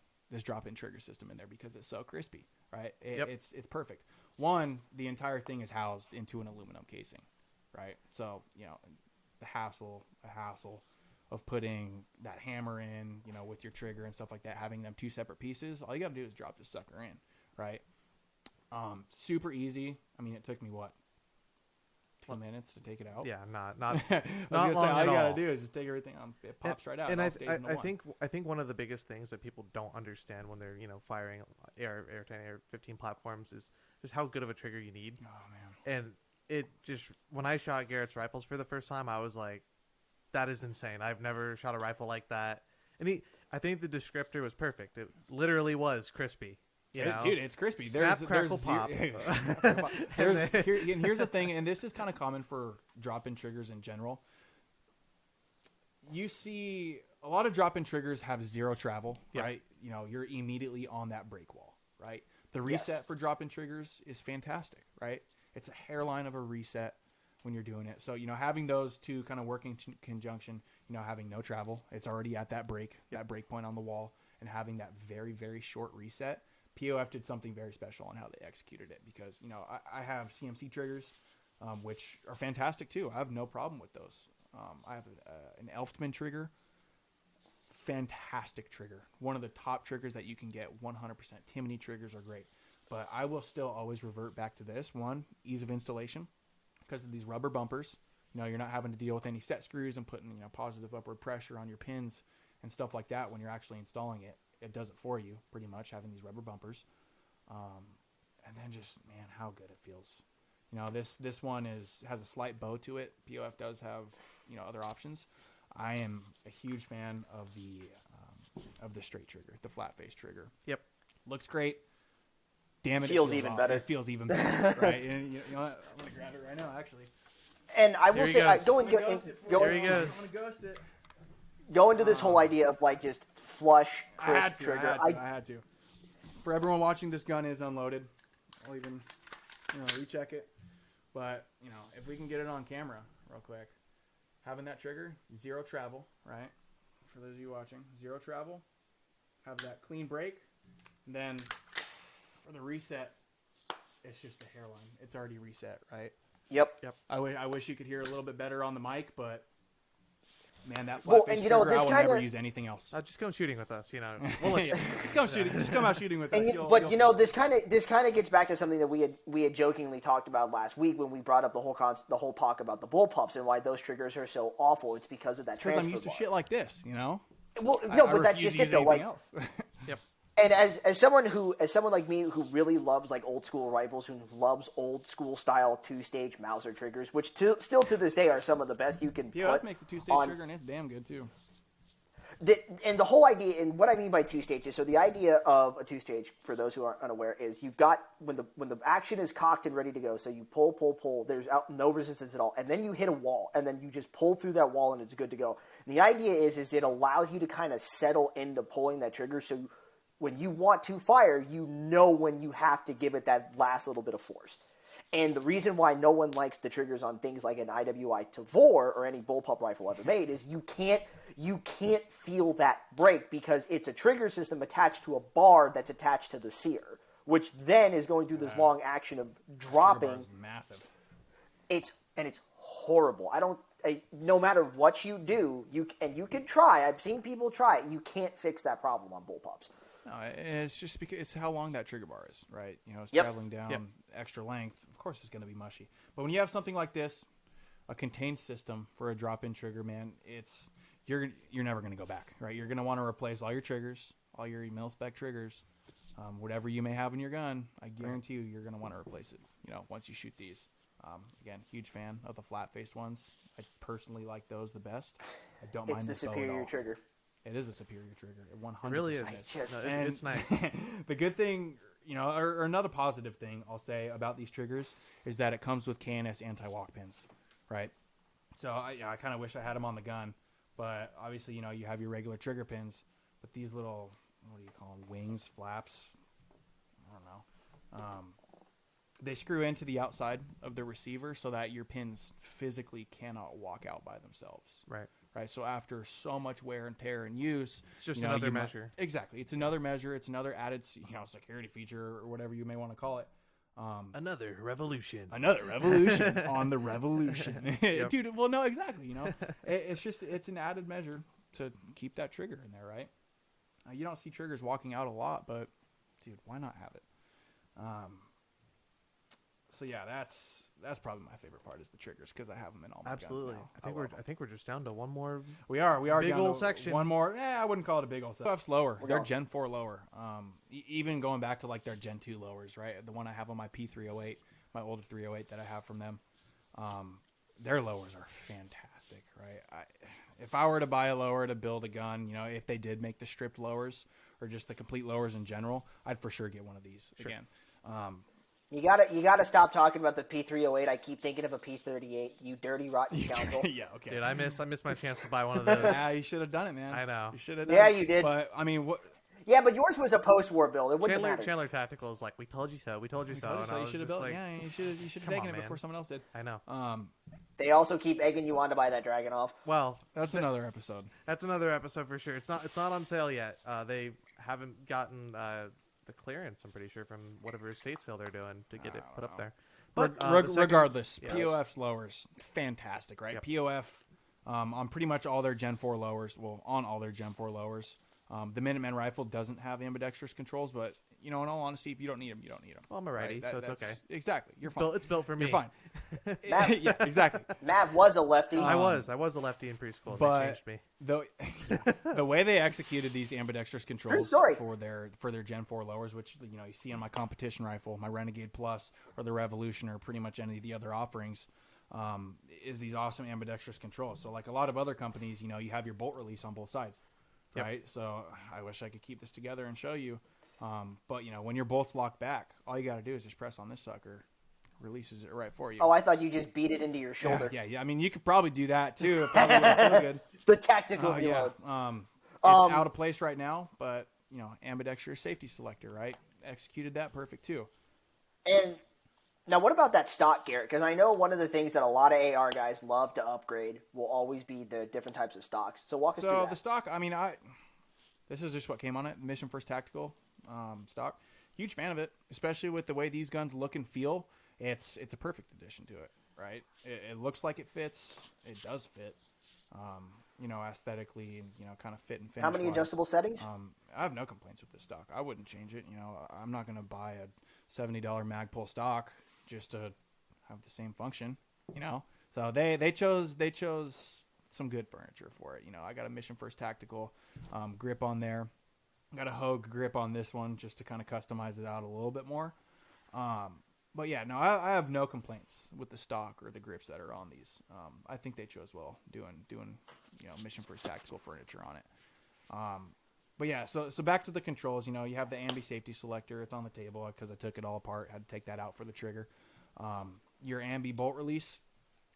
trigger system in there because it's so crispy, right? It's perfect. One, the entire thing is housed into an aluminum casing, right? So, you know, a hassle of putting that hammer in, you know, with your trigger and stuff like that, having them two separate pieces, all you got to do is drop this sucker in, right? Super easy. I mean, it took me, 2 minutes to take it out? Yeah, not I was not gonna long say, all at you gotta all. do is just take everything on. It pops right out. And it all I stays in the one. think one of the biggest things that people don't understand when they're, you know, firing Air 10, Air 15 platforms is just how good of a trigger you need. Oh man. And it just, when I shot Garrett's rifles for the first time, I was like, that is insane. I've never shot a rifle like that. And I think the descriptor was perfect. It literally was crispy. You know? Dude, it's crispy. Snap, crackle, pop. Here's the thing, and this is kind of common for drop-in triggers in general. You see a lot of drop-in triggers have zero travel, right? You know, you're immediately on that break wall, right? The reset for drop-in triggers is fantastic, right? It's a hairline of a reset when you're doing it. So, you know, having those two kind of work in conjunction, you know, having no travel, it's already at that break point on the wall, and having that very, very short reset. POF did something very special on how they executed it because, you know, I have CMC triggers, which are fantastic too. I have no problem with those. I have an Elftman trigger. Fantastic trigger. One of the top triggers that you can get, 100%. Timony triggers are great. But I will still always revert back to this. One, ease of installation because of these rubber bumpers. You know, you're not having to deal with any set screws and putting, you know, positive upward pressure on your pins and stuff like that when you're actually installing it. It does it for you pretty much, having these rubber bumpers. And then just, man, how good it feels. You know, this one has a slight bow to it. POF does have, you know, other options. I am a huge fan of the straight trigger, the flat face trigger. Yep. Looks great. Damn it. Feels even better. It feels even better, right? And you know what? I'm going to grab it right now, actually. And I will Here he say, goes. going Here he goes. I'm going to ghost it. go into this whole idea of like just flush, crisp trigger. I had to. For everyone watching, this gun is unloaded. I'll even, you know, recheck it. But, you know, if we can get it on camera real quick. Having that trigger, zero travel, right? For those of you watching, zero travel. Have that clean break. And then for the reset, it's just a hairline. It's already reset, right? Yep. I wish you could hear a little bit better on the mic, but man, that Well, flat face and you know, trigger, I this will never kinda- use anything else. Just come shooting with us, you know. We'll let you. Just come shooting. Just come out shooting with us. And You'll- but you'll you know, this kind of gets back to something that we had jokingly talked about last week when we brought up the whole talk about the bullpups and why those triggers are so awful. It's because of that because transfer I'm used to bar. shit like this, you know. Well, no, I but that's refuse just to it use though. anything Like, else. Yep. and as someone like me who really loves like old school rifles, who loves old school style 2-stage Mauser triggers, which still to this day are some of the best you can POF put makes a 2-stage on. trigger, and it's damn good too. And the whole idea, and what I mean by 2 stages, so the idea of a 2-stage, for those who are unaware, is you've got when the action is cocked and ready to go, so you pull, there's no resistance at all, and then you hit a wall, and then you just pull through that wall, and it's good to go. And the idea is it allows you to kind of settle into pulling that trigger, so when you want to fire, you know when you have to give it that last little bit of force. And the reason why no one likes the triggers on things like an IWI Tavor or any bullpup rifle ever made is you can't feel that break because it's a trigger system attached to a bar that's attached to the sear, which then is going through this long action of dropping. Trigger bar is massive. It's horrible. No matter what you do, you can try. I've seen people try it. You can't fix that problem on bullpups. No, it's just because it's how long that trigger bar is, right? You know, it's Yep. traveling down extra length. Of course, it's going to be mushy. But when you have something like this, a contained system for a drop-in trigger, man, you're never going to go back, right? You're going to want to replace all your triggers, all your mil-spec triggers, whatever you may have in your gun. I guarantee you're going to want to replace it, once you shoot these. Again, huge fan of the flat-faced ones. I personally like those the best. I don't mind It's the this bow at superior all. trigger. It is a superior trigger. It 100% It really is. It's nice. The good thing, or another positive thing I'll say about these triggers is that it comes with KNS anti-walk pins, right? So I kind of wish I had them on the gun, but obviously, you have your regular trigger pins, but these little, what do you call them, wings, flaps, I don't know. They screw into the outside of the receiver so that your pins physically cannot walk out by themselves. Right. So after so much wear and tear and use, it's just another measure. Exactly. It's another measure. It's another added, security feature or whatever you may want to call it. Another revolution. Another revolution on the revolution. Yep. Dude, well, no, exactly. It's an added measure to keep that trigger in there, right? You don't see triggers walking out a lot, but dude, why not have it? So yeah, that's probably my favorite part is the triggers because I have them in all my Absolutely. guns now. I think we're just down to one more. We are big down ol' to section. One more. I wouldn't call it a big old section. Lower. We're They're going. Gen 4 lower. Even going back to like their Gen 2 lowers, right? The one I have on my P308, my older 308 that I have from them. Their lowers are fantastic, right? If I were to buy a lower to build a gun, if they did make the stripped lowers or just the complete lowers in general, I'd for sure get one of these again. You gotta stop talking about the P308. I keep thinking of a P38. You dirty rotten scoundrel. Yeah, okay. Dude, I missed my chance to buy one of those. Yeah, you should have done it, man. I know. You should have done it. Yeah, you did. But I mean, what? Yeah, but yours was a post-war build. It wouldn't matter. Chandler Tactical is like, we told you so. We told you so. And I You was should have just built. like, Yeah, you should have come taken on, it before man. someone else did. I know. They also keep egging you on to buy that Dragunov. Well, That's another episode. that's another episode for sure. It's not on sale yet. They haven't gotten the clearance, I'm pretty sure, from whatever estate sale they're doing to get it put up there. But the second- Regardless, yeah. POF's lowers, fantastic, right? Yep. POF on pretty much all their Gen 4 lowers, on all their Gen 4 lowers. The Minuteman rifle doesn't have ambidextrous controls, but, in all honesty, if you don't need them, you don't need them. Well, I'm a righty, so it's okay. Exactly. You're fine. It's built for me. You're fine. Matt, Yeah, exactly. Matt was a lefty. I was a lefty in preschool. They But changed me. the way they executed these ambidextrous controls story. for their Gen 4 lowers, which you see on my competition rifle, my Renegade Plus, or the Revolution, or pretty much any of the other offerings, is these awesome ambidextrous controls. So like a lot of other companies, you have your bolt release on both sides, Yep. right? So I wish I could keep this together and show you. But when your bolts lock back, all you got to do is just press on this sucker, releases it right for you. Oh, I thought you just beat it into your shoulder. Yeah. I mean, you could probably do that too. It probably would feel good. The tactical Yeah. reload. It's out of place right now, but ambidextrous safety selector, right? Executed that perfect too. And now, what about that stock, Garrett? Because I know one of the things that a lot of AR guys love to upgrade will always be the different types of stocks. So walk us through So that. the stock, this is just what came on it. Mission First Tactical stock. Huge fan of it, especially with the way these guns look and feel. It's a perfect addition to it, right? It looks like it fits. It does fit. Aesthetically and kind of fit and finish. How many adjustable settings? I have no complaints with this stock. I wouldn't change it. I'm not going to buy a $70 Magpul stock just to have the same function. So they chose some good furniture for it. I got a Mission First Tactical grip on there. Got a Hogue grip on this one just to kind of customize it out a little bit more. But yeah, no, I have no complaints with the stock or the grips that are on these. I think they chose well doing Mission First Tactical furniture on it. But yeah, so back to the controls. You have the ambi safety selector. It's on the table because I took it all apart. Had to take that out for the trigger. Your ambi bolt release,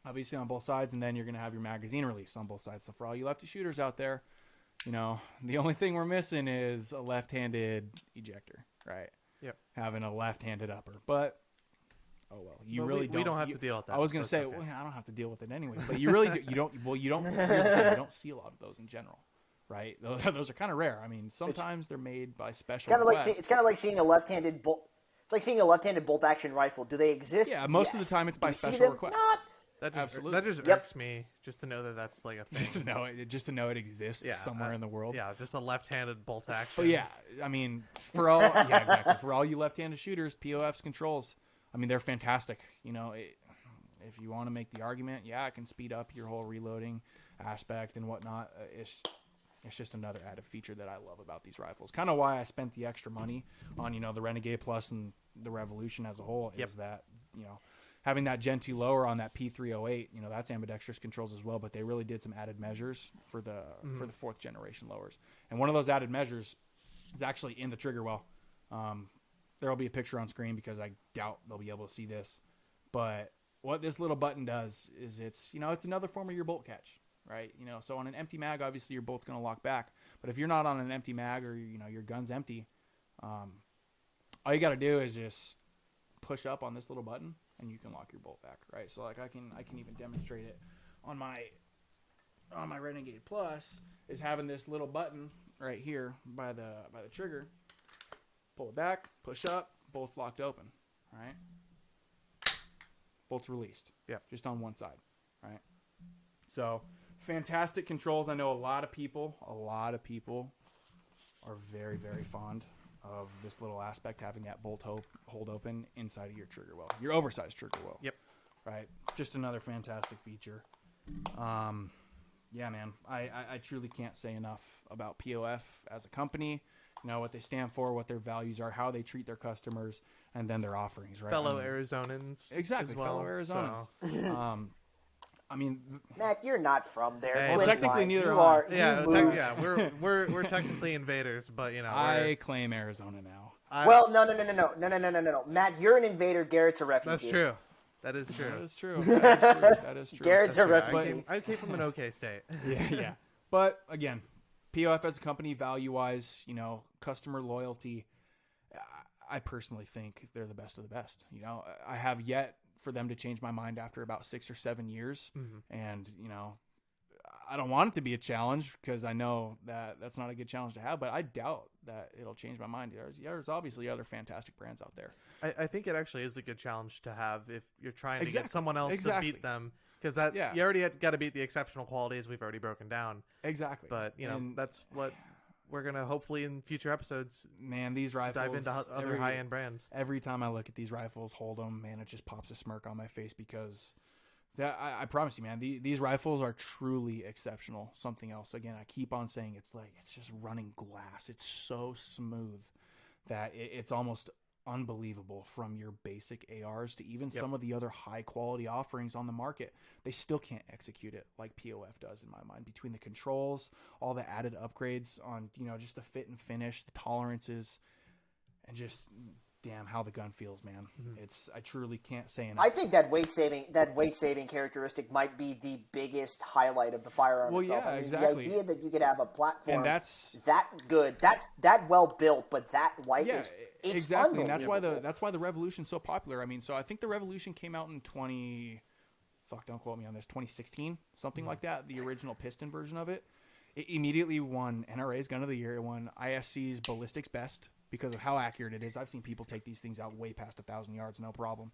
obviously on both sides, and then you're gonna have your magazine release on both sides. So for all you lefty shooters out there, the only thing we're missing is a left-handed ejector, right? Yep. Having a left-handed upper, but oh well, we don't have to deal with that. I was gonna so say, it's okay. well, I don't have to deal with it anyway, but you really do. You don't. Well, you don't. Here's the thing, you don't see a lot of those in general, right? Those are kind of rare. I mean, sometimes they're made by special. It's kind of like seeing a left-handed bolt. It's like seeing a left-handed bolt-action rifle. Do they exist? Yeah, most of Yes. the time it's by Do we see special them? request. Not. Absolutely. That just Yep. irks me just to know that that's like a thing. Just to know it exists somewhere in the world. Yeah, just a left-handed bolt action. But yeah, I mean, for all exactly for all you left-handed shooters, POF's controls, I mean, they're fantastic. if you want to make the argument, yeah, it can speed up your whole reloading aspect and whatnot. It's just another added feature that I love about these rifles. Kind of why I spent the extra money on, the Renegade Plus and the Revolution as a whole is that, having that Gen 2 lower on that P308, that's ambidextrous controls as well, but they really did some added measures for the fourth generation lowers. And one of those added measures is actually in the trigger well. There will be a picture on screen because I doubt they'll be able to see this. But what this little button does is it's another form of your bolt catch, right? So on an empty mag, obviously your bolt's going to lock back. But if you're not on an empty mag or, your gun's empty, all you got to do is just push up on this little button and you can lock your bolt back, right? So like I can even demonstrate it on my Renegade Plus is having this little button right here by the trigger. Pull it back, push up, bolt's locked open, right? Bolt's released. Yeah. Just on one side, right? So fantastic controls. I know a lot of people are very, very fond of this little aspect, having that bolt hold open inside of your trigger well, your oversized trigger well. Yep. Right. Just another fantastic feature. Yeah, man, I truly can't say enough about POF as a company. What they stand for, what their values are, how they treat their customers, and then their offerings, right? Fellow Arizonans. Exactly, as well, fellow Arizonans. so. Matt, you're not from there. Hey, Quit well, technically lying. neither you am I. are. Yeah, you moved. we're technically invaders, but I claim Arizona now. Well, no. Matt, you're an invader. Garrett's a refugee. That's true. That is true. That is true. That is true. Garrett's a That's true. refugee. I came from an okay state. Yeah. But again, POF as a company, value-wise, customer loyalty, I personally think they're the best of the best. I have yet for them to change my mind after about 6 or 7 years. Mm-hmm. And, I don't want it to be a challenge because I know that that's not a good challenge to have, but I doubt that it'll change my mind. There's obviously other fantastic brands out there. I think it actually is a good challenge to have if you're trying to Exactly. get someone else to beat them. Because you already got to beat the exceptional qualities we've already broken down. Exactly. But, that's what we're going to hopefully in future episodes, man, these rifles, dive into other high-end brands. Every time I look at these rifles, hold them, man, it just pops a smirk on my face because I promise you, man, these rifles are truly exceptional. Something else, again, I keep on saying it's just running glass. It's so smooth that it's almost unbelievable. From your basic ARs to even some of the other high quality offerings on the market, they still can't execute it like POF does in my mind. Between the controls, all the added upgrades on just the fit and finish, the tolerances, and just damn how the gun feels, man. I truly can't say enough. I think that weight saving characteristic might be the biggest highlight of the firearm itself. Yeah, I mean, exactly. The idea that you could have a platform And that's that good, that well built, but that light is exactly. And unbelievable. that's why the Revolution's so popular. I mean, so I think the Revolution came out in don't quote me on this, 2016, something like that. The original piston version of it. It immediately won NRA's Gun of the Year. It won ISC's Ballistics Best because of how accurate it is. I've seen people take these things out way past 1,000 yards, no problem.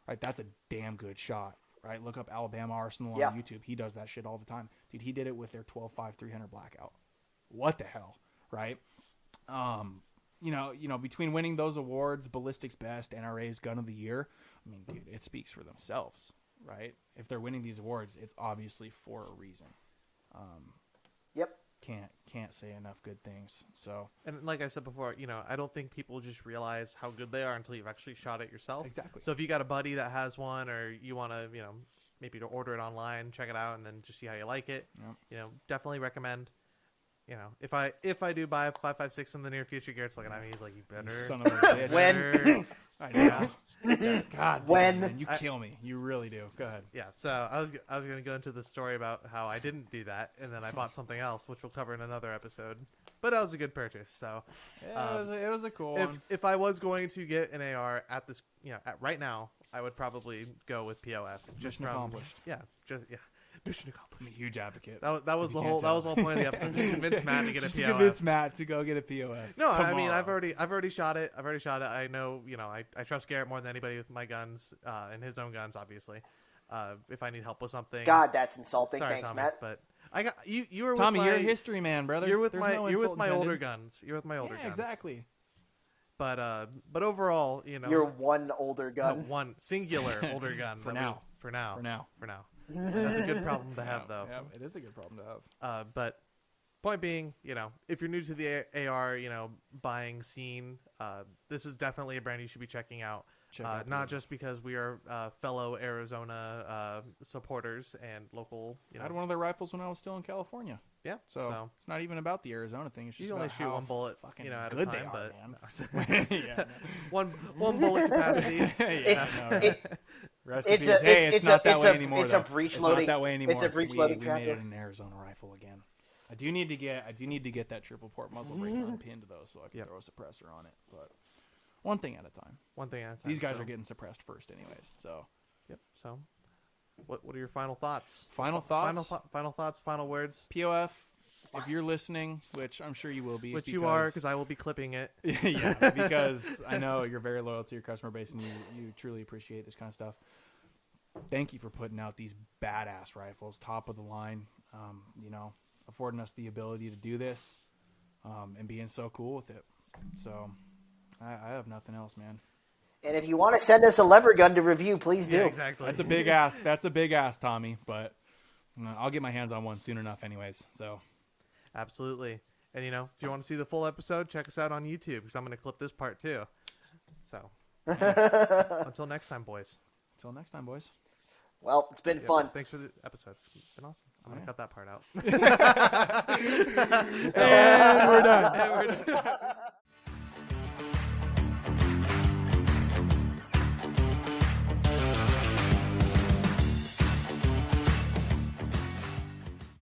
Right, that's a damn good shot. Right, look up Alabama Arsenal on YouTube. He does that shit all the time, dude. He did it with their 12.5 300 blackout. What the hell, right? Between winning those awards, Ballistics Best, NRA's Gun of the Year, I mean, dude, it speaks for themselves, right? If they're winning these awards, it's obviously for a reason. Yep. Can't say enough good things. So, and like I said before, I don't think people just realize how good they are until you've actually shot it yourself. Exactly. So if you got a buddy that has one, or you want to, maybe to order it online, check it out, and then just see how you like it. Yep. Definitely recommend. If I do buy a 5.56 in the near future, Garrett's looking at me. He's like, "You better." Son of a bitch. When I know. God, When- man, you kill me. You really do. Go ahead. Yeah, so I was going to go into the story about how I didn't do that, and then I bought something else, which we'll cover in another episode. But that was a good purchase. So Yeah, it was a cool one. if I was going to get an AR at this, at right now, I would probably go with POF. Mission accomplished. Mission accomplished. I'm a huge advocate. That was If you the can't whole tell. point of the episode. To convince Matt to get a Just to POF. convince Matt to go get a POF. No, I mean tomorrow. I've already shot it. I know, I trust Garrett more than anybody with my guns, and his own guns, obviously. If I need help with something. God, that's insulting. Sorry, Thanks, Tommy, Matt. but I got you. You were Tommy, with my, you're a history man, brother. You're with There's my no you're with insult my intended. older guns. You're with my older Yeah, guns. exactly. But overall, You're one older gun. one singular older gun For that now. For now. For now. For now. That's a good problem to have, though. Yeah, it is a good problem to have. But point being, if you're new to the AR, buying scene, this is definitely a brand you should be checking out. Not just because we are fellow Arizona supporters and local. I had one of their rifles when I was still in California. Yeah, so it's not even about the Arizona thing. It's just you only about shoot how one bullet, fucking at good a time. they are, man. Yeah, one bullet capacity. Recipes. It's not that way anymore. It's a breech loading. It's not that way anymore. It's a breech loading we tractor. made it an Arizona rifle again. I do need to get that triple port muzzle brake on pinned though, so I can throw a suppressor on it. But one thing at a time. These guys are getting suppressed first, anyways. So. Yep. So, what are your final thoughts? Final thoughts. Final thoughts. Final words. POF. If you're listening, which I'm sure you will be, which you are, because I will be clipping it. Yeah, because I know you're very loyal to your customer base and you truly appreciate this kind of stuff. Thank you for putting out these badass rifles, top of the line. Affording us the ability to do this, and being so cool with it. So, I have nothing else, man. And if you want to send us a lever gun to review, please do. Yeah, exactly. That's a big ask. That's a big ask, Tommy. But I'll get my hands on one soon enough, anyways. So. Absolutely. And, if you want to see the full episode, check us out on YouTube, because I'm going to clip this part, too. So, until next time, boys. Well, it's been fun. Thanks for the episodes. It's been awesome. I'm going to cut that part out. And we're done.